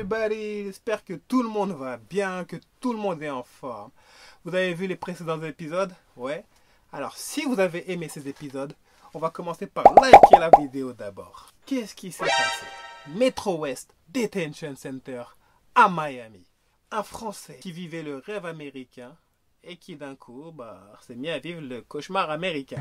everybody, j'espère que tout le monde va bien, que tout le monde est en forme. Vous avez vu les précédents épisodes? Ouais. Alors si vous avez aimé ces épisodes, on va commencer par liker la vidéo d'abord. Qu'est-ce qui s'est passé? Metro West Detention Center à Miami. Un Français qui vivait le rêve américain et qui d'un coup s'est mis à vivre le cauchemar américain.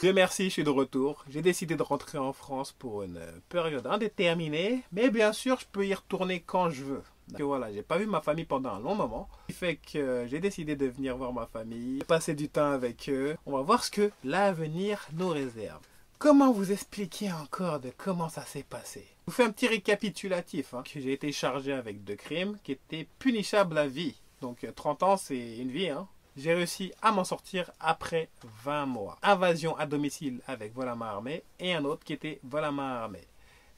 Dieu merci, je suis de retour. J'ai décidé de rentrer en France pour une période indéterminée, mais bien sûr, je peux y retourner quand je veux. Donc voilà, j'ai pas vu ma famille pendant un long moment, ce qui fait que j'ai décidé de venir voir ma famille, passer du temps avec eux. On va voir ce que l'avenir nous réserve. Comment vous expliquer encore de comment ça s'est passé? Je vous fais un petit récapitulatif, que j'ai été chargé avec 2 crimes qui étaient punissables à vie. Donc 30 ans, c'est une vie, J'ai réussi à m'en sortir après 20 mois. Invasion à domicile avec vol à main armée et un autre qui était vol à main armée.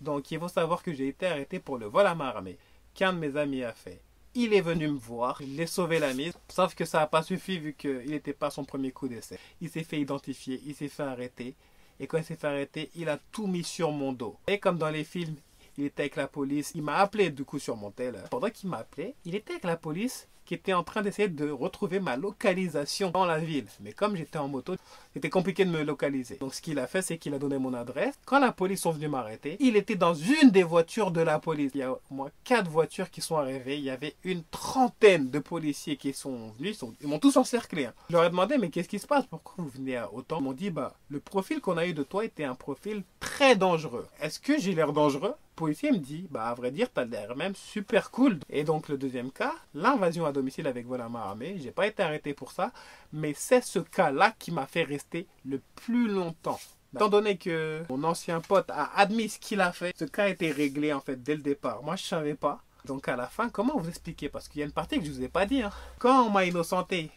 Donc il faut savoir que j'ai été arrêté pour le vol à main armée qu'un de mes amis a fait. Il est venu me voir, il a sauvé la mise, sauf que ça n'a pas suffi vu qu'il n'était pas son premier coup d'essai. Il s'est fait identifier, il s'est fait arrêter et quand il s'est fait arrêter, il a tout mis sur mon dos. Et comme dans les films, il était avec la police, il m'a appelé du coup sur mon tel. Pendant qu'il m'appelait, il était avec la police qui était en train d'essayer de retrouver ma localisation dans la ville. Mais comme j'étais en moto, c'était compliqué de me localiser. Donc ce qu'il a fait, c'est qu'il a donné mon adresse. Quand la police sont venus m'arrêter, il était dans une des voitures de la police. Il y a au moins 4 voitures qui sont arrivées. Il y avait une trentaine de policiers qui sont venus. Ils m'ont tous encerclé. Je leur ai demandé, mais qu'est-ce qui se passe? Pourquoi vous venez à autant? Ils m'ont dit, le profil qu'on a eu de toi était un profil très dangereux. Est-ce que j'ai l'air dangereux? Le policier me dit, à vrai dire, t'as l'air même super cool. Et donc, le deuxième cas, l'invasion à domicile avec vol à main armée. J'ai pas été arrêté pour ça, mais c'est ce cas-là qui m'a fait rester le plus longtemps. Étant donné que mon ancien pote a admis ce qu'il a fait, ce cas a été réglé en fait dès le départ. Moi, je savais pas. Donc à la fin, comment vous expliquer? Parce qu'il y a une partie que je vous ai pas dit. Quand on m'a innocenté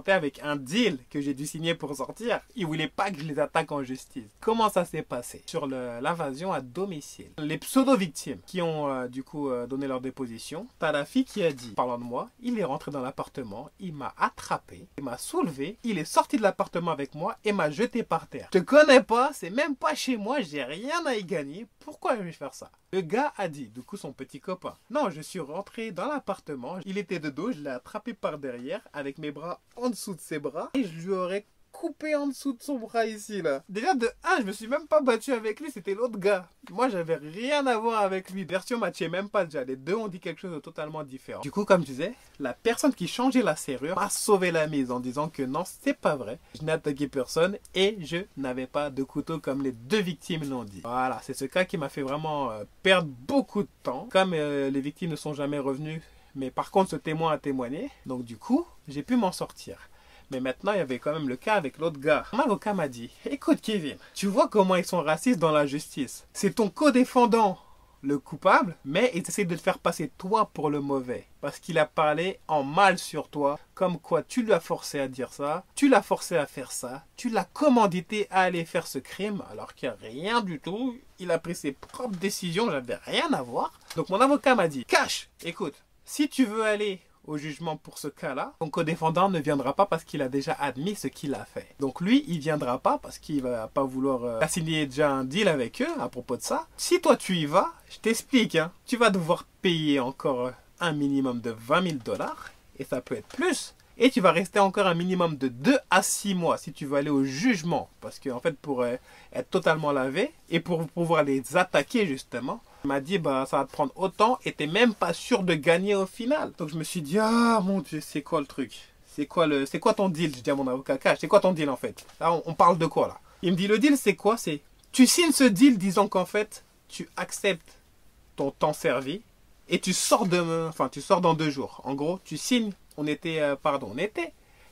avec un deal que j'ai dû signer pour sortir. Ils voulaient pas que je les attaque en justice. Comment ça s'est passé? Sur l'invasion à domicile. Les pseudo-victimes qui ont du coup donné leur déposition. T'as la fille qui a dit, parlant de moi, il est rentré dans l'appartement, il m'a attrapé, il m'a soulevé, il est sorti de l'appartement avec moi et m'a jeté par terre. Je te connais pas, c'est même pas chez moi, j'ai rien à y gagner. Pourquoi je vais faire ça? Le gars a dit, du coup son petit copain, non, je suis rentré dans l'appartement, il était de dos, je l'ai attrapé par derrière avec mes bras en dessous de ses bras et je lui aurais coupé en dessous de son bras ici là. Déjà de 1, je me suis même pas battu avec lui, c'était l'autre gars. Moi j'avais rien à voir avec lui. Version matchait même pas déjà, les deux ont dit quelque chose de totalement différent. Du coup comme je disais, la personne qui changeait la serrure m'a sauvé la mise en disant que non, c'est pas vrai. Je n'ai attaqué personne et je n'avais pas de couteau comme les 2 victimes l'ont dit. Voilà, c'est ce cas qui m'a fait vraiment perdre beaucoup de temps. Comme les victimes ne sont jamais revenues, mais par contre ce témoin a témoigné, donc du coup j'ai pu m'en sortir. Mais maintenant, il y avait quand même le cas avec l'autre gars. Mon avocat m'a dit, écoute Kevin, tu vois comment ils sont racistes dans la justice. C'est ton co-défendant le coupable, mais ils essaient de te faire passer toi pour le mauvais. Parce qu'il a parlé en mal sur toi, comme quoi tu l'as forcé à dire ça, tu l'as forcé à faire ça, tu l'as commandité à aller faire ce crime, alors qu'il n'y a rien du tout. Il a pris ses propres décisions, j'avais rien à voir. Donc mon avocat m'a dit, Cash, écoute, si tu veux aller au jugement pour ce cas-là, ton co-défendant ne viendra pas parce qu'il a déjà admis ce qu'il a fait. Donc lui, il viendra pas parce qu'il va pas vouloir signer déjà un deal avec eux à propos de ça. Si toi tu y vas, je t'explique, tu vas devoir payer encore un minimum de 20 000 $ et ça peut être plus. Et tu vas rester encore un minimum de 2 à 6 mois si tu veux aller au jugement. Parce qu'en fait, pour être totalement lavé et pour pouvoir les attaquer justement, il m'a dit, ça va te prendre autant et t'es même pas sûr de gagner au final. Donc je me suis dit, ah mon Dieu, c'est quoi le truc? C'est quoi ton deal? Je dis à mon avocat, Cash, c'est quoi ton deal en fait? Là, on parle de quoi là? Il me dit, le deal c'est quoi? C'est, tu signes ce deal disant qu'en fait, tu acceptes ton temps servi et tu sors dans 2 jours. En gros, tu signes, on était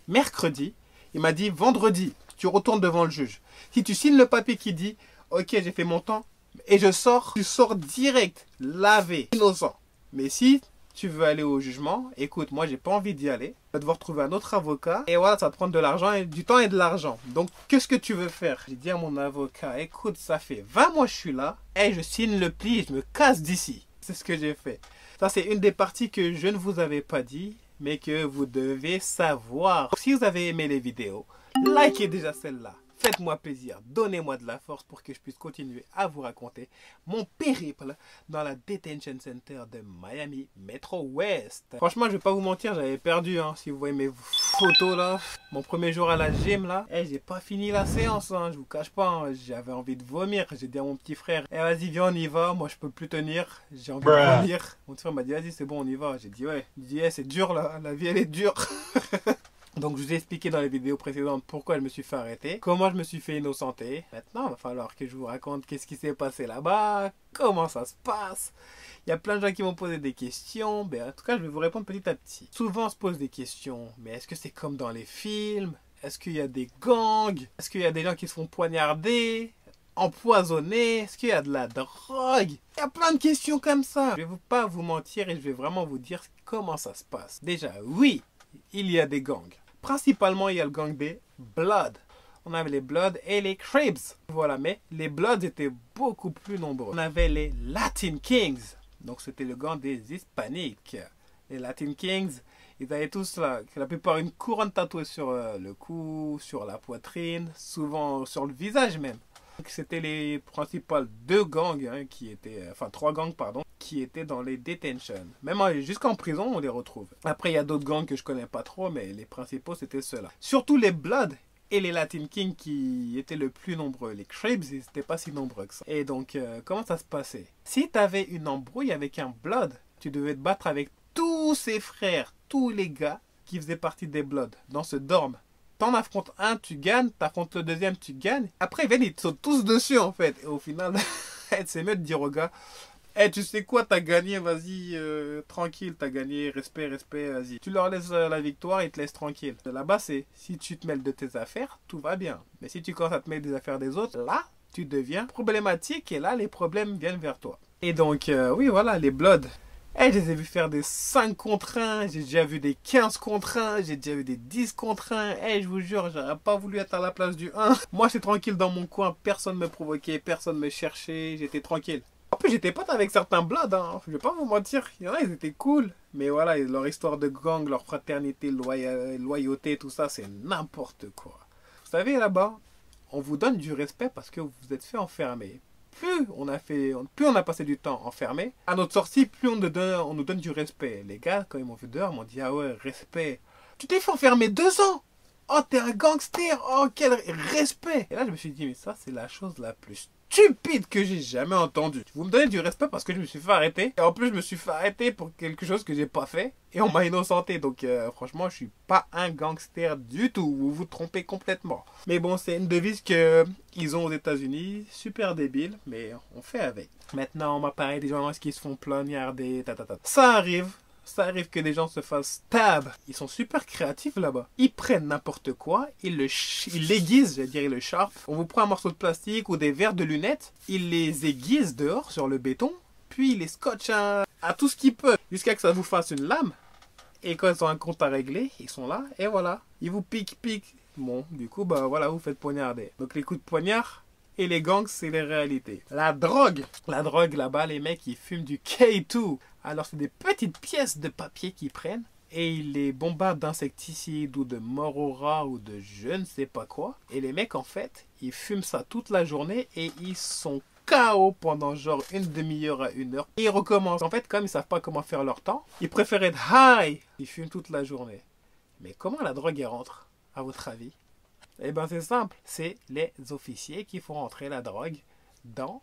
mercredi. Il m'a dit, vendredi, tu retournes devant le juge. Si tu signes le papier qui dit, ok, j'ai fait mon temps, et je sors, tu sors direct, lavé, innocent. Mais si tu veux aller au jugement, écoute, moi j'ai pas envie d'y aller. Tu vas devoir trouver un autre avocat. Et voilà, ça va te prendre de l'argent, et du temps et de l'argent. Donc, qu'est-ce que tu veux faire? J'ai dit à mon avocat, écoute, ça fait 20 mois que je suis là, et je signe le pli et je me casse d'ici. C'est ce que j'ai fait. Ça, c'est une des parties que je ne vous avais pas dit, mais que vous devez savoir. Si vous avez aimé les vidéos, likez déjà celle-là. Faites-moi plaisir, donnez-moi de la force pour que je puisse continuer à vous raconter mon périple dans la Detention Center de Miami Metro West. Franchement, je vais pas vous mentir, j'avais perdu, hein, si vous voyez mes photos là. Mon premier jour à la gym là, j'ai pas fini la séance, hein, je vous cache pas, hein, j'avais envie de vomir. J'ai dit à mon petit frère, vas-y viens on y va, moi je peux plus tenir, j'ai envie de vomir. Mon petit frère m'a dit vas-y c'est bon on y va, j'ai dit ouais. Il dit c'est dur là, la vie elle est dure. Donc je vous ai expliqué dans les vidéos précédentes pourquoi je me suis fait arrêter, comment je me suis fait innocenter. Maintenant il va falloir que je vous raconte qu'est-ce qui s'est passé là-bas, comment ça se passe. Il y a plein de gens qui m'ont posé des questions, mais en tout cas je vais vous répondre petit à petit. Souvent on se pose des questions, mais est-ce que c'est comme dans les films? Est-ce qu'il y a des gangs? Est-ce qu'il y a des gens qui se font poignarder, empoisonner? Est-ce qu'il y a de la drogue? Il y a plein de questions comme ça. Je ne vais pas vous mentir et je vais vraiment vous dire comment ça se passe. Déjà oui, il y a des gangs. Principalement, il y a le gang des Bloods. On avait les Bloods et les Crips. Voilà, mais les Bloods étaient beaucoup plus nombreux. On avait les Latin Kings. Donc, c'était le gang des Hispaniques. Les Latin Kings, ils avaient tous, la plupart, une couronne tatouée sur le cou, sur la poitrine, souvent sur le visage même. C'était les principales deux gangs, hein, trois gangs, pardon, qui étaient dans les detentions. Même jusqu'en prison, on les retrouve. Après, il y a d'autres gangs que je connais pas trop, mais les principaux, c'était ceux-là. Surtout les Bloods et les Latin Kings qui étaient le plus nombreux. Les Crips, ils n'étaient pas si nombreux que ça. Et donc, comment ça se passait? Si tu avais une embrouille avec un Blood, tu devais te battre avec tous ses frères, tous les gars qui faisaient partie des Bloods, dans ce dorm. T'en affrontes un, tu gagnes, t'affrontes le deuxième, tu gagnes. Après, ils viennent, ils te sautent tous dessus, en fait. Et au final, c'est mieux de dire aux gars, tu sais quoi, t'as gagné, vas-y, tranquille, t'as gagné, respect, vas-y. Tu leur laisses la victoire, ils te laissent tranquille. Là-bas, c'est, si tu te mêles de tes affaires, tout va bien. Mais si tu commences à te mêler des affaires des autres, là, tu deviens problématique et là, les problèmes viennent vers toi. Et donc, oui, voilà, les Bloods. Je les ai vus faire des 5 contre 1, j'ai déjà vu des 15 contre 1, j'ai déjà vu des 10 contre 1. Je vous jure, j'aurais pas voulu être à la place du 1. Moi, j'étais tranquille dans mon coin, personne me provoquait, personne me cherchait, j'étais tranquille. En plus, j'étais pote avec certains Bloods, hein. Je vais pas vous mentir, il y en a, ils étaient cool. Mais voilà, leur histoire de gang, leur fraternité, loyauté, tout ça, c'est n'importe quoi. Vous savez, là-bas, on vous donne du respect parce que vous vous êtes fait enfermer. Plus on a passé du temps enfermé, à notre sortie, plus on nous donne du respect. Les gars, quand ils m'ont vu dehors, m'ont dit, ah ouais, respect. Tu t'es fait enfermer 2 ans. Oh, t'es un gangster. Oh, quel respect. Et là, je me suis dit, mais ça, c'est la chose la plus stupide que j'ai jamais entendue. Vous me donnez du respect parce que je me suis fait arrêter. Et en plus, je me suis fait arrêter pour quelque chose que j'ai pas fait. Et on m'a innocenté. Donc, franchement, je suis pas un gangster du tout. Vous vous trompez complètement. Mais bon, c'est une devise qu'ils ont aux États-Unis. Super débile, mais on fait avec. Maintenant, on m'a parlé des gens qui se font poignarder. Ça arrive. Ça arrive que des gens se fassent stab. Ils sont super créatifs là-bas. Ils prennent n'importe quoi, ils l'aiguisent, j'allais dire, ils le sharp. On vous prend un morceau de plastique ou des verres de lunettes, ils les aiguisent dehors sur le béton, puis ils les scotchent à tout ce qu'ils peuvent, jusqu'à que ça vous fasse une lame. Et quand ils ont un compte à régler, ils sont là, et voilà. Ils vous piquent. Bon, du coup, bah voilà, vous faites poignarder. Donc les coups de poignard et les gangs, c'est les réalités. La drogue là-bas, les mecs, ils fument du K2. Alors, c'est des petites pièces de papier qu'ils prennent et ils les bombardent d'insecticides ou de morts aux rats ou de je ne sais pas quoi. Et les mecs, en fait, ils fument ça toute la journée et ils sont KO pendant genre une demi-heure à 1 heure. Et ils recommencent. En fait, comme ils savent pas comment faire leur temps, ils préfèrent être high. Ils fument toute la journée. Mais comment la drogue, elle rentre, à votre avis? Eh bien, c'est simple. C'est les officiers qui font rentrer la drogue dans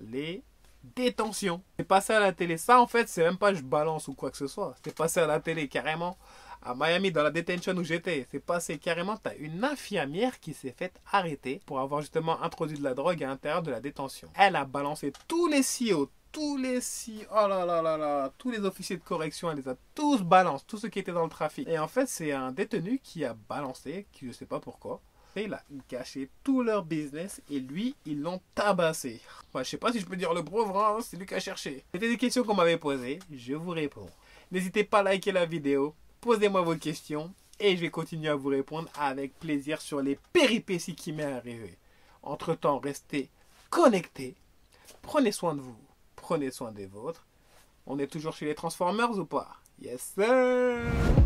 les détention. C'est passé à la télé. Ça, en fait, c'est même pas je balance ou quoi que ce soit. C'est passé à la télé carrément. À Miami, dans la detention où j'étais, c'est passé carrément. T'as une infirmière qui s'est faite arrêter pour avoir justement introduit de la drogue à l'intérieur de la détention. Elle a balancé tous les CEO, tous les officiers de correction, elle les a tous balancés, tous ceux qui étaient dans le trafic. Et en fait, c'est un détenu qui a balancé, qui je sais pas pourquoi. Et il a gâché tout leur business et lui, ils l'ont tabassé. Enfin, je sais pas si je peux dire le pauvre, hein, c'est lui qui a cherché. C'était des questions qu'on m'avait posées, je vous réponds. N'hésitez pas à liker la vidéo, posez-moi vos questions et je vais continuer à vous répondre avec plaisir sur les péripéties qui m'est arrivé. Entre temps, restez connectés, prenez soin de vous, prenez soin des vôtres. On est toujours chez les Transformers ou pas? Yes sir!